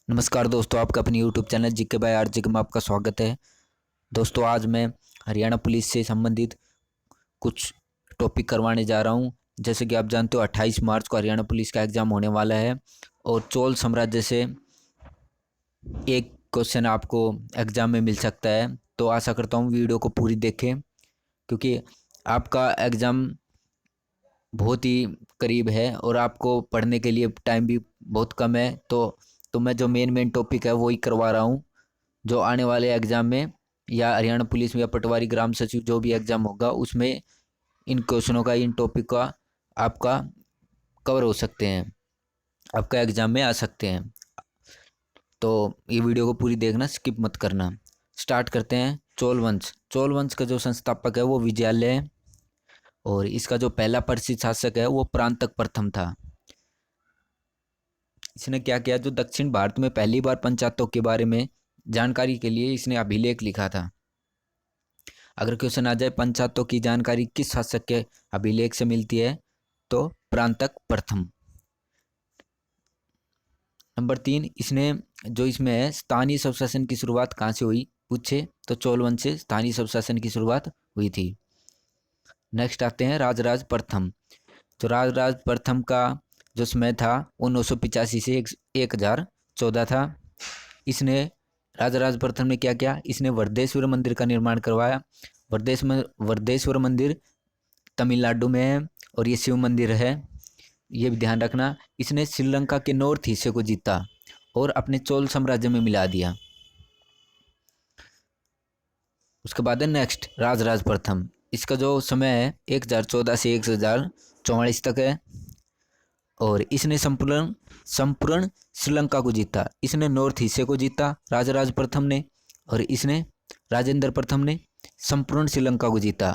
नमस्कार दोस्तों, आपका अपने YouTube channel GK by RJ में आपका स्वागत है। दोस्तों, आज मैं हरियाणा पुलिस से संबंधित कुछ टॉपिक करवाने जा रहा हूं। जैसे कि आप जानते हो 28 मार्च को हरियाणा पुलिस का एग्ज़ाम होने वाला है और चोल साम्राज्य से एक क्वेश्चन आपको एग्ज़ाम में मिल सकता है। तो आशा करता हूं वीडियो को पूरी देखें, क्योंकि आपका एग्ज़ाम बहुत ही करीब है और आपको पढ़ने के लिए टाइम भी बहुत कम है। तो मैं जो मेन टॉपिक है वो ही करवा रहा हूँ, जो आने वाले एग्ज़ाम में या हरियाणा पुलिस में या पटवारी ग्राम सचिव जो भी एग्ज़ाम होगा उसमें इन क्वेश्चनों का, इन टॉपिक का आपका कवर हो सकते हैं, आपका एग्ज़ाम में आ सकते हैं। तो ये वीडियो को पूरी देखना, स्किप मत करना। स्टार्ट करते हैं। चोल वंश का जो संस्थापक है वो विजयालय है और इसका जो पहला प्रसिद्ध शासक है वो परांतक प्रथम था। इसने क्या किया, जो दक्षिण भारत में पहली बार पंचायतों के बारे में जानकारी के लिए इसने अभिलेख लिखा था। अगर क्वेश्चन आ जाए पंचायतों की जानकारी किस शासक के अभिलेख से मिलती है, तो परांतक प्रथम। नंबर 3, इसने जो इसमें है स्थानीय स्वशासन की शुरुआत कहाँ से हुई पूछे, तो चोल वंश से स्थानीय स्वशासन की शुरुआत हुई थी। नेक्स्ट आते हैं राजराज प्रथम। तो राजराज प्रथम का जो समय था वो 985 से 1014 था। इसने राजराज प्रथम ने क्या किया, इसने वरदेश्वर मंदिर का निर्माण करवाया। वरदेश्वर मंदिर तमिलनाडु में है और ये शिव मंदिर है, ये भी ध्यान रखना। इसने श्रीलंका के नॉर्थ हिस्से को जीता और अपने चोल साम्राज्य में मिला दिया। उसके बाद है नेक्स्ट राजराज प्रथम। इसका जो समय है 1014 से 1044 तक है और इसने संपूर्ण श्रीलंका को जीता। इसने नॉर्थ हिस्से को जीता राजराज प्रथम ने, और इसने राजेंद्र प्रथम ने संपूर्ण श्रीलंका को जीता।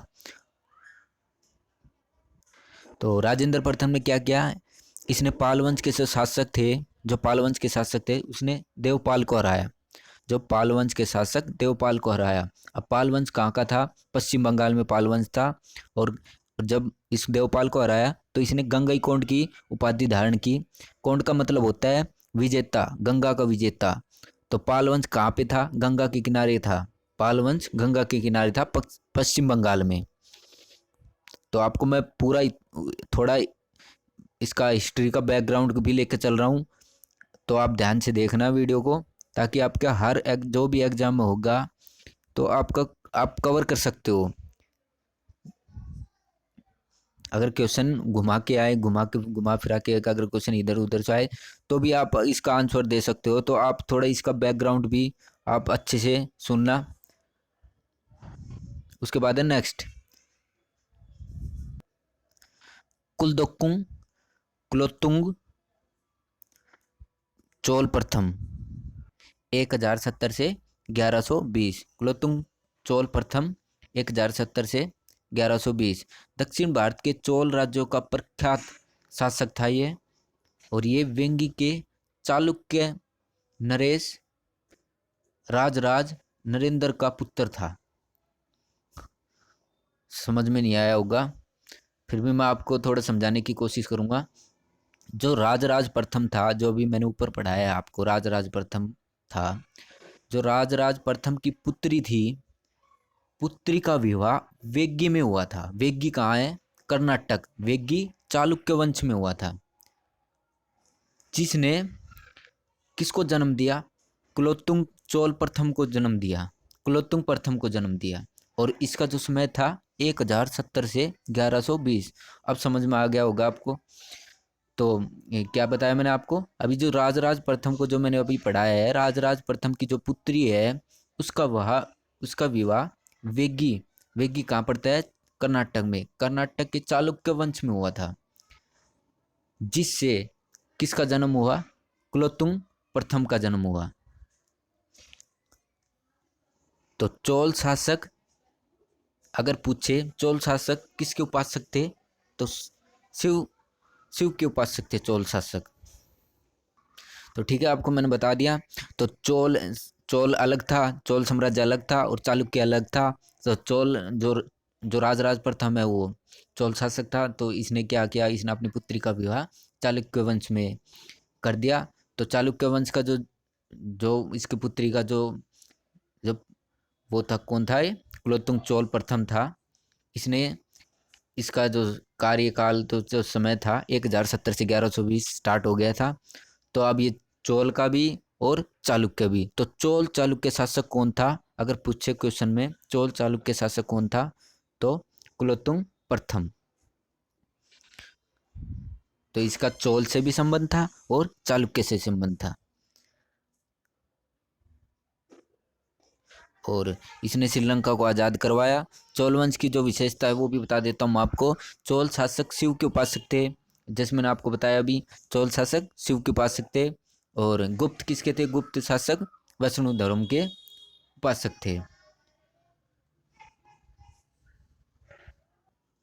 तो राजेंद्र प्रथम ने क्या किया, इसने पाल वंश के जो पाल वंश के शासक थे उसने देवपाल को हराया। जो पाल वंश के शासक देवपाल को हराया। अब पाल वंश कहाँ का था, पश्चिम बंगाल में पाल वंश था। और जब इस देवपाल को हराया तो इसने गंगईकोंड की उपाधि धारण की। कोंड का मतलब होता है विजेता, गंगा का विजेता। तो पाल वंश कहाँ पे था, गंगा के किनारे था। पाल वंश गंगा के किनारे था पश्चिम बंगाल में। तो आपको मैं पूरा थोड़ा इसका हिस्ट्री का बैकग्राउंड भी लेकर चल रहा हूँ, तो आप ध्यान से देखना वीडियो को, ताकि आपका जो भी एग्जाम में होगा तो आप कवर कर सकते हो। अगर क्वेश्चन घुमा फिरा के अगर क्वेश्चन इधर उधर से आए तो भी आप इसका आंसर दे सकते हो। तो आप थोड़ा इसका बैकग्राउंड भी आप अच्छे से सुनना। उसके बाद है नेक्स्ट कुलदोकुंग कुलोत्तुंग चोल प्रथम 1070 से 1120। कुलोत्तुंग चोल प्रथम 1070 से 1120 दक्षिण भारत के चोल राज्यों का प्रख्यात शासक था ये। और ये वेंगी के चालुक्य नरेश राजराज नरेंद्र का पुत्र था। समझ में नहीं आया होगा, फिर भी मैं आपको थोड़ा समझाने की कोशिश करूंगा। जो राजराज प्रथम था, जो भी मैंने ऊपर पढ़ाया है आपको, राजराज प्रथम था। जो राजराज प्रथम की पुत्री थी, पुत्री का विवाह वेग्गी में हुआ था। वेग्गी कहाँ है, कर्नाटक। वेग्गी चालुक्य वंश में हुआ था, जिसने किसको जन्म दिया, कुलोत्तुंग चोल प्रथम को जन्म दिया। कुलोत्तुंग प्रथम को जन्म दिया। और इसका जो समय था 1070 से 1120। अब समझ में आ गया होगा आपको। तो क्या बताया मैंने आपको, अभी जो राजराज प्रथम को जो मैंने अभी पढ़ाया है, राजराज प्रथम की जो पुत्री है उसका विवाह वेग्गी वेग्गी कहाँ पड़ता है, कर्नाटक में। कर्नाटक के चालुक्य वंश में हुआ था, जिससे किसका जन्म हुआ, कुलोत्तुंग प्रथम का जन्म हुआ। तो चोल शासक अगर पूछे चोल शासक किसके उपासक थे, तो शिव के उपासक थे चोल शासक। तो ठीक है, आपको मैंने बता दिया। तो चोल अलग था, चोल साम्राज्य अलग था और चालुक्य अलग था। तो चोल जो राजराज प्रथम है वो चोल शासक था। तो इसने क्या किया, इसने अपनी पुत्री का विवाह चालुक्य वंश में कर दिया। तो चालुक्य वंश का जो जो इसकी पुत्री का जो जब वो था, कौन था ये, कुलोत्तुंग चोल प्रथम था। इसने इसका जो कार्यकाल तो जो समय था 1070 से 1120 स्टार्ट हो गया था। तो अब ये चोल का भी और चालुक्य भी। तो चोल चालुक्य शासक कौन था, अगर पूछे क्वेश्चन में चोल चालुक्य शासक कौन था, तो कुलोत्तुंग प्रथम। तो इसका चोल से भी संबंध था और चालुक्य से संबंध था। और इसने श्रीलंका को आज़ाद करवाया। चोल वंश की जो विशेषता है वो भी बता देता हूँ आपको। चोल शासक शिव के उपासक थे, जैसे मैंने आपको बताया अभी, चोल शासक शिव के उपासक थे। और गुप्त किसके थे, गुप्त शासक वैष्णव धर्म के उपासक थे।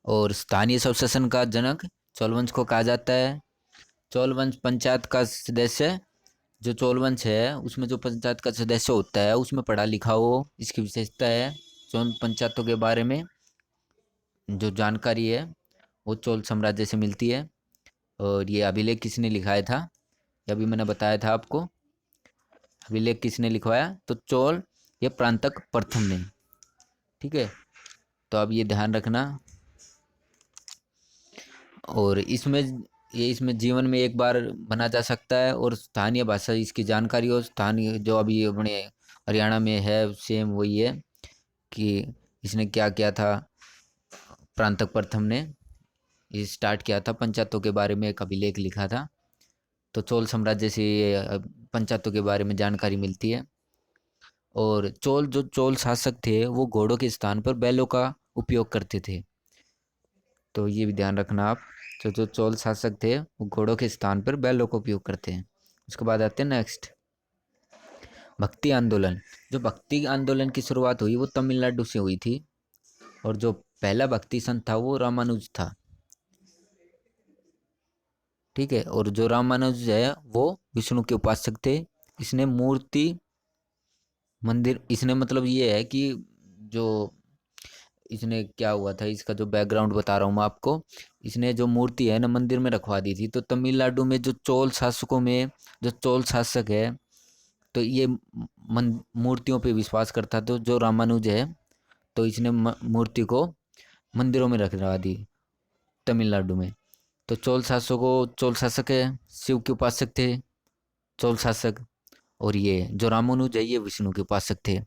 और स्थानीय स्वशासन का जनक चोल वंश को कहा जाता है। चोल वंश पंचायत का सदस्य, जो चोल वंश है उसमें जो पंचायत का सदस्य होता है उसमें पढ़ा लिखा हो, इसकी विशेषता है। चोल पंचायतों के बारे में जो जानकारी है वो चोल साम्राज्य से मिलती है। और ये अभिलेख किसने लिखाया था, ये अभी मैंने बताया था आपको। अभिलेख किसने लिखवाया, तो चोल ये प्रांतक प्रथम ने। ठीक है, तो अब ये ध्यान रखना। और इसमें जीवन में एक बार बना जा सकता है। और स्थानीय भाषा इसकी जानकारी हो, स्थानीय जो अभी अपने हरियाणा में है सेम वही है कि इसने क्या किया था। प्रांतक प्रथम ने ये स्टार्ट किया था, पंचायतों के बारे में एक अभिलेख लिखा था। तो चोल साम्राज्य से ये पंचायतों के बारे में जानकारी मिलती है। और जो चोल शासक थे वो घोड़ों के स्थान पर बैलों का उपयोग करते थे। तो ये भी ध्यान रखना आप। तो जो चोल शासक थे वो घोड़ों के स्थान पर बैलों का उपयोग करते हैं। उसके बाद आते हैं नेक्स्ट, भक्ति आंदोलन। जो भक्ति आंदोलन की शुरुआत हुई वो तमिलनाडु से हुई थी। और जो पहला भक्ति संत था वो रामानुज था। ठीक है, और जो रामानुज है वो विष्णु के उपासक थे। इसने मूर्ति मंदिर, इसने मतलब ये है कि जो इसने क्या हुआ था, इसका जो बैकग्राउंड बता रहा हूँ मैं आपको। इसने जो मूर्ति है ना मंदिर में रखवा दी थी। तो तमिलनाडु में जो चोल शासकों में जो चोल शासक है तो ये मूर्तियों पे विश्वास करता। तो जो रामानुज है तो इसने मूर्ति को मंदिरों में रखवा दी तमिलनाडु में। तो चोल शासक है शिव के उपासक थे चोल शासक। और ये जो रामानुज है ये विष्णु के उपासक थे।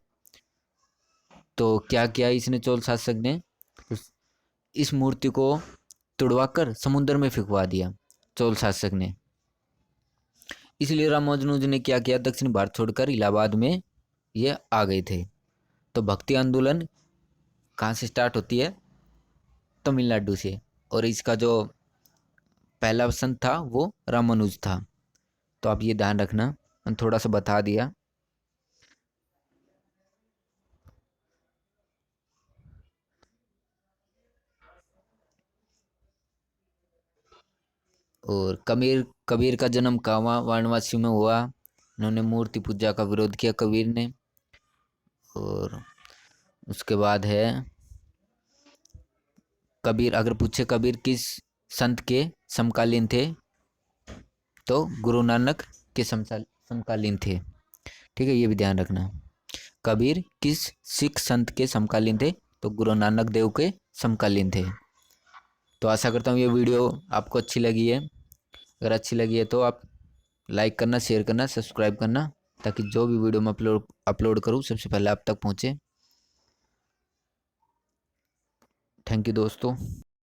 तो क्या किया इसने चोल शासक ने, इस मूर्ति को तुड़वाकर समुद्र में फेंकवा दिया चोल शासक ने। इसलिए रामानुज ने क्या किया, दक्षिण भारत छोड़कर इलाहाबाद में ये आ गए थे। तो भक्ति आंदोलन कहाँ से स्टार्ट होती है, तमिलनाडु से। और इसका जो पहला संत था वो रामानुज था। तो आप ये ध्यान रखना, मैंने थोड़ा सा बता दिया। और कबीर का जन्म कांवा वाराणसी में हुआ। उन्होंने मूर्ति पूजा का विरोध किया कबीर ने। और उसके बाद है कबीर, अगर पूछे कबीर किस संत के समकालीन थे, तो गुरु नानक के समकालीन थे। ठीक है, ये भी ध्यान रखना। कबीर किस सिख संत के समकालीन थे, तो गुरु नानक देव के समकालीन थे। तो आशा करता हूँ ये वीडियो आपको अच्छी लगी है। अगर अच्छी लगी है तो आप लाइक करना, शेयर करना, सब्सक्राइब करना, ताकि जो भी वीडियो मैं अपलोड करूँ सबसे पहले आप तक पहुँचे। थैंक यू दोस्तों।